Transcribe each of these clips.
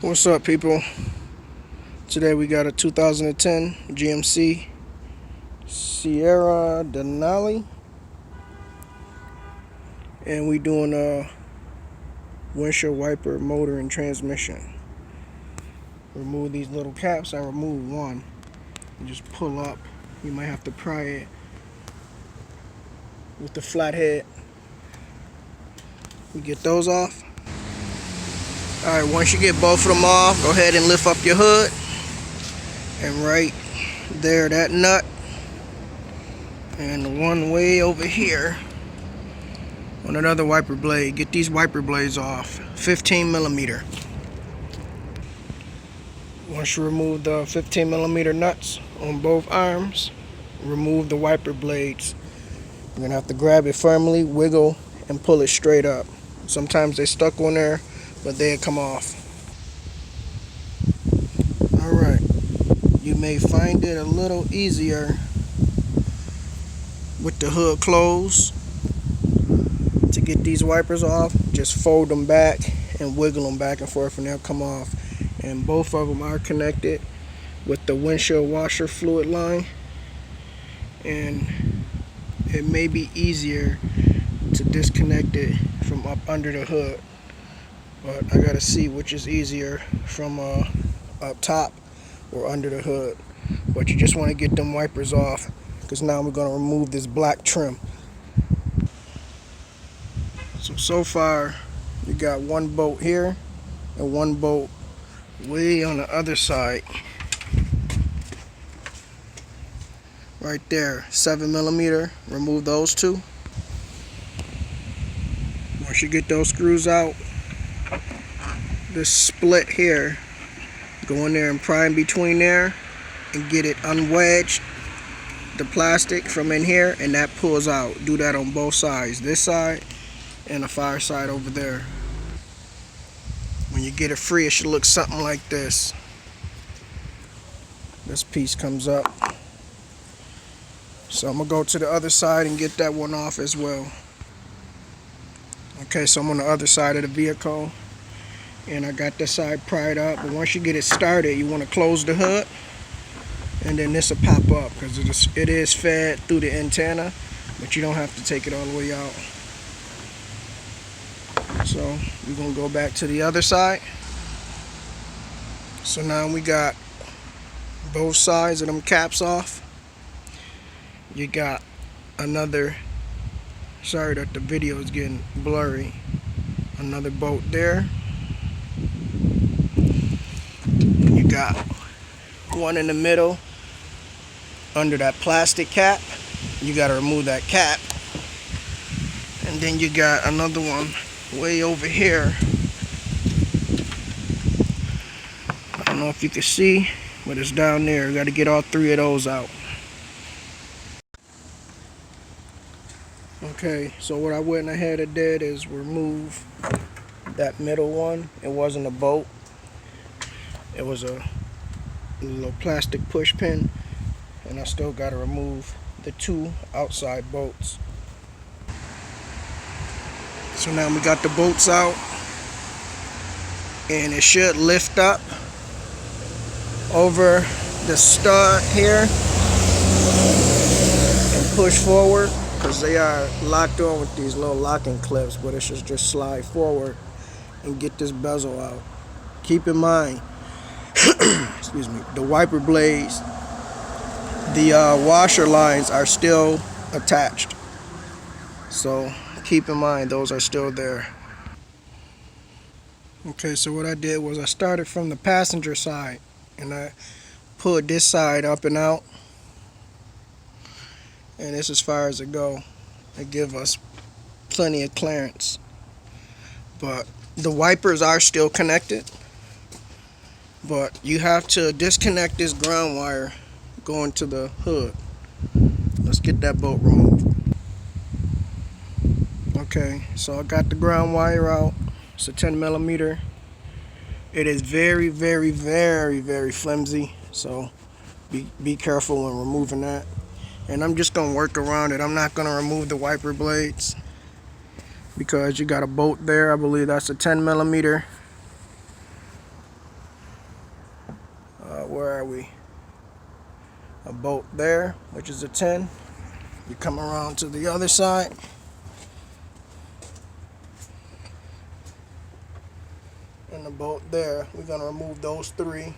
What's up, people? Today we got a 2010 GMC Sierra Denali, and we doing a windshield wiper, motor, and transmission. Remove these little caps. I removed one. You just pull up. You might have to pry it with the flat head. We get those off. Alright, once you get both of them off, go ahead and lift up your hood. And right there, that nut. And the one way over here on another wiper blade. Get these wiper blades off. 15 millimeter. Once you remove the 15 millimeter nuts on both arms, remove the wiper blades. You're gonna have to grab it firmly, wiggle, and pull it straight up. Sometimes they're stuck on there, but they'll come off. Alright, you may find it a little easier with the hood closed to get these wipers off. Just fold them back and wiggle them back and forth and they'll come off. And both of them are connected with the windshield washer fluid line, and it may be easier to disconnect it from up under the hood, but I gotta see which is easier, from up top or under the hood. But you just want to get them wipers off, because now we're going to remove this black trim. So far you got one bolt here and one bolt way on the other side right there. 7 millimeter. Remove those two. Once you get those screws out, this split here, go in there and pry in between there and get it unwedged, the plastic from in here, and that pulls out. Do that on both sides, this side and the far side over there. When you get it free, it should look something like this. This piece comes up. So I'm gonna go to the other side and get that one off as well. Okay, so I'm on the other side of the vehicle, and I got this side pried up. But once you get it started, you want to close the hood, and then this will pop up, because it is fed through the antenna, but you don't have to take it all the way out. So we're gonna go back to the other side. So now we got both sides of them caps off. You got another, sorry that the video is getting blurry, another bolt there. You got one in the middle under that plastic cap. You got to remove that cap. And then you got another one way over here. I don't know if you can see, but it's down there. You got to get all three of those out. Okay, so what I went ahead and did is remove that middle one. It wasn't a bolt. It was a little plastic push pin, and I still got to remove the two outside bolts. So now we got the bolts out, and it should lift up over the stud here and push forward, because they are locked on with these little locking clips, but it should just slide forward and get this bezel out. Keep in mind, excuse me, the wiper blades, the washer lines are still attached, so keep in mind those are still there. Okay, so what I did was I started from the passenger side, and I pulled this side up and out, and this as far as it go. It give us plenty of clearance, but the wipers are still connected, but you have to disconnect this ground wire going to the hood. Let's get that bolt removed. Okay, so I got the ground wire out. It's a 10 millimeter. It is very, very, very, very flimsy, so be careful when removing that. And I'm just gonna work around it. I'm not gonna remove the wiper blades, because you got a bolt there. I believe that's a 10 millimeter. which is a 10. You come around to the other side. And the bolt there, we're gonna remove those 3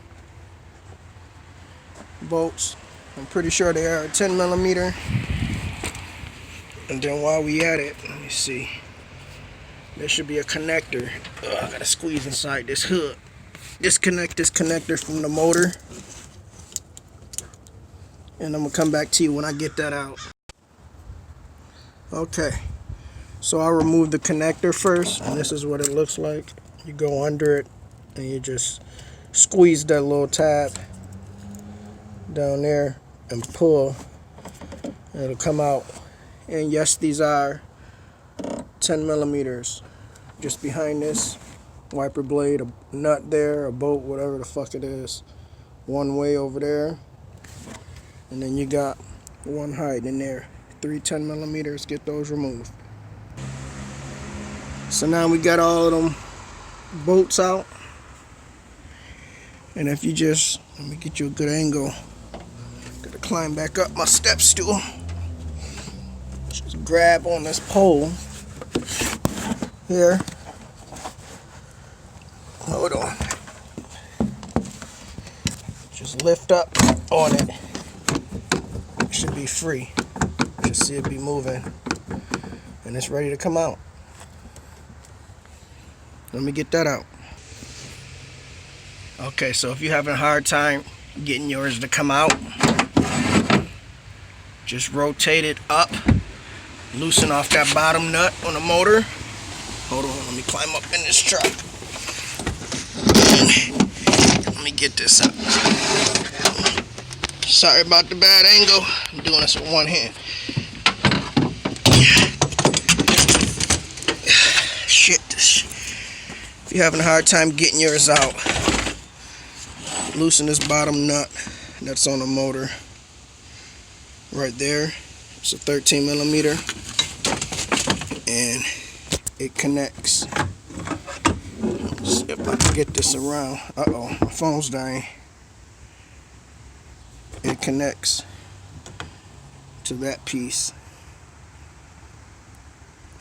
bolts. I'm pretty sure they are a 10 millimeter. And then while we at it, let me see. There should be a connector. I gotta squeeze inside this hood. Disconnect this connector from the motor. And I'm gonna come back to you when I get that out. Okay, so I'll remove the connector first, and this is what it looks like. You go under it and you just squeeze that little tab down there and pull, and it'll come out. And yes, these are 10 millimeters. Just behind this wiper blade, a nut there, a bolt, whatever the fuck it is, one way over there, and then you got one hide in there. 3 10 millimeters, get those removed. So now we got all of them bolts out, and if you just, let me get you a good angle. Gotta climb back up my step stool. Just grab on this pole here. Hold on. Just lift up on it. It should be free. Just see it be moving, and it's ready to come out. Let me get that out. Okay, so if you're having a hard time getting yours to come out, just rotate it up, loosen off that bottom nut on the motor. Hold on, let me climb up in this truck. Let me get this up. Sorry about the bad angle. I'm doing this with one hand. Shit. If you're having a hard time getting yours out, loosen this bottom nut that's on the motor right there. It's a 13 millimeter, and it connects. Let's see if I can get this around. Uh-oh, my phone's dying. It connects to that piece,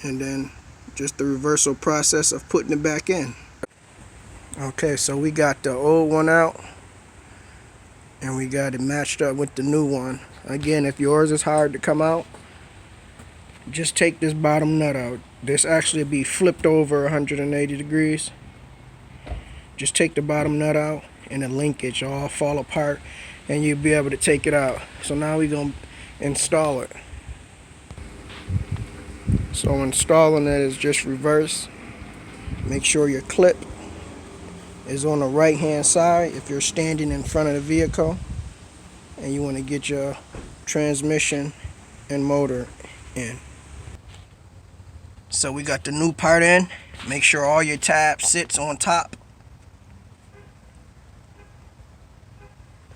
and then just the reversal process of putting it back in. Okay, so we got the old one out, and we got it matched up with the new one. Again, if yours is hard to come out, just take this bottom nut out. This actually be flipped over 180 degrees. Just take the bottom nut out, and the linkage will all fall apart, and you'll be able to take it out. So now we're going to install it. So installing it is just reverse. Make sure your clip is on the right hand side if you're standing in front of the vehicle and you want to get your transmission and motor in. So we got the new part in. Make sure all your tab sits on top.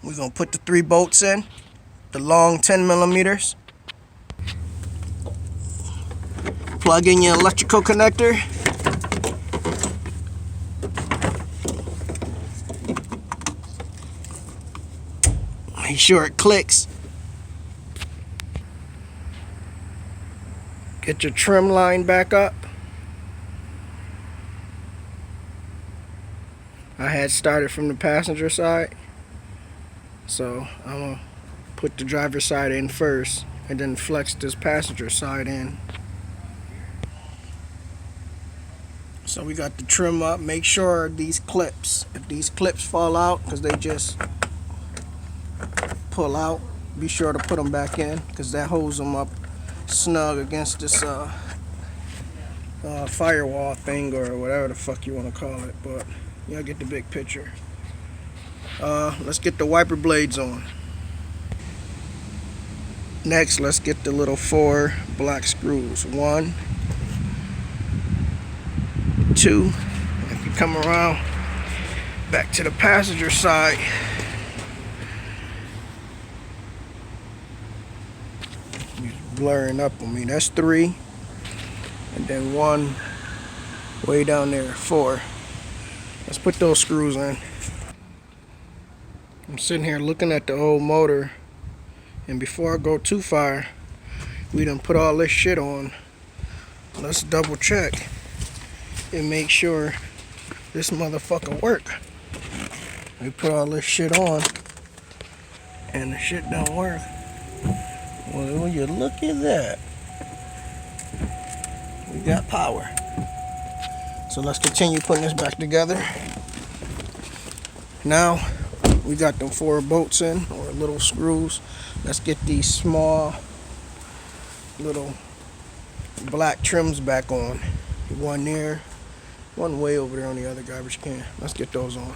We're going to put the 3 bolts in, the long 10 millimeters. Plug in your electrical connector. Make sure it clicks. Get your trim line back up. I had started from the passenger side, so I'm gonna put the driver's side in first and then flex this passenger side in. So we got the trim up. Make sure these clips, if these clips fall out, because they just pull out, be sure to put them back in, because that holds them up snug against this firewall thing, or whatever the fuck you want to call it. But y'all get the big picture. Let's get the wiper blades on. Next, let's get the little 4 black screws. 1, 2. If you come around back to the passenger side, you're blurring up on me. That's 3, and then 1 way down there, 4. Let's put those screws in. I'm sitting here looking at the old motor. And before I go too far, we done put all this shit on. Let's double check and make sure this motherfucker work. We put all this shit on and the shit don't work. Well, will you look at that? We got power. So let's continue putting this back together. Now we got them 4 bolts in, or little screws. Let's get these small little black trims back on. One there, one way over there on the other garbage can. Let's get those on.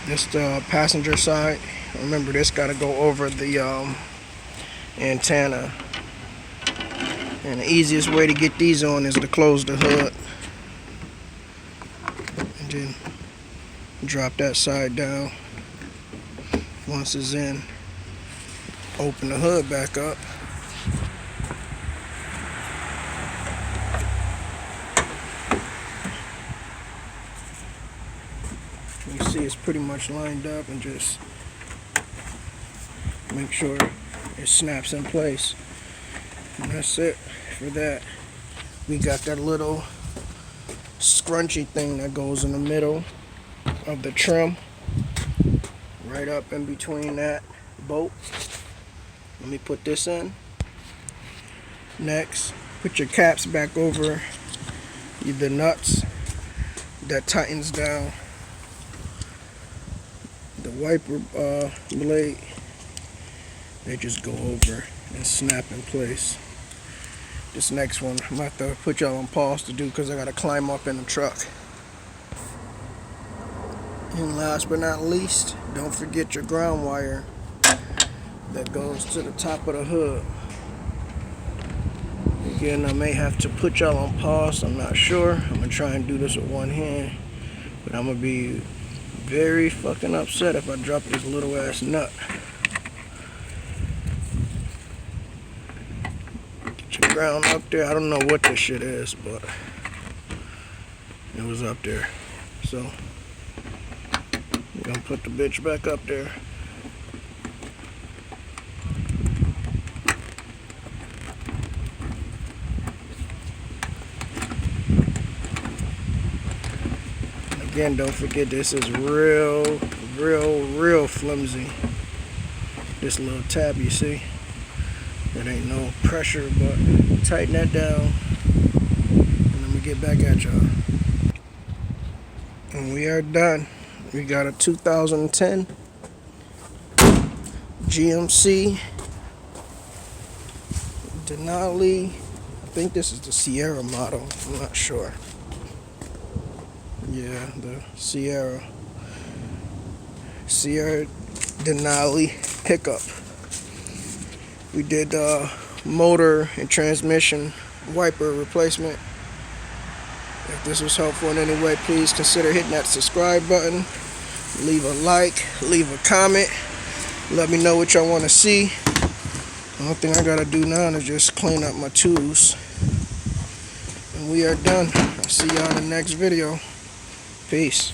This the passenger side. Remember, this got to go over the antenna. And the easiest way to get these on is to close the hood. And then drop that side down. Once it's in, open the hood back up. You see it's pretty much lined up, and just make sure it snaps in place. And that's it for that. We got that little scrunchy thing that goes in the middle of the trim, right up in between that bolt. Let me put this in. Next, put your caps back over the nuts. That tightens down the wiper blade. They just go over and snap in place. This next one I'm gonna have to put y'all on pause to do, because I gotta climb up in the truck. And last but not least, don't forget your ground wire that goes to the top of the hood. Again, I may have to put y'all on pause, I'm not sure. I'm gonna try and do this with one hand, but I'm gonna be very fucking upset if I drop this little ass nut. Get your ground up there. I don't know what this shit is, but it was up there. So we're gonna put the bitch back up there. Again, don't forget, this is real flimsy. This little tab, you see, it ain't no pressure, but tighten that down, and let me get back at y'all. And we are done. We got a 2010 GMC Denali. I think this is the Sierra model, I'm not sure. Yeah, the Sierra Denali pickup. We did motor and transmission wiper replacement. If this was helpful in any way, please consider hitting that subscribe button. Leave a like, leave a comment. Let me know what y'all want to see. The only thing I gotta do now is just clean up my tools. And we are done. I'll see y'all in the next video. Peace.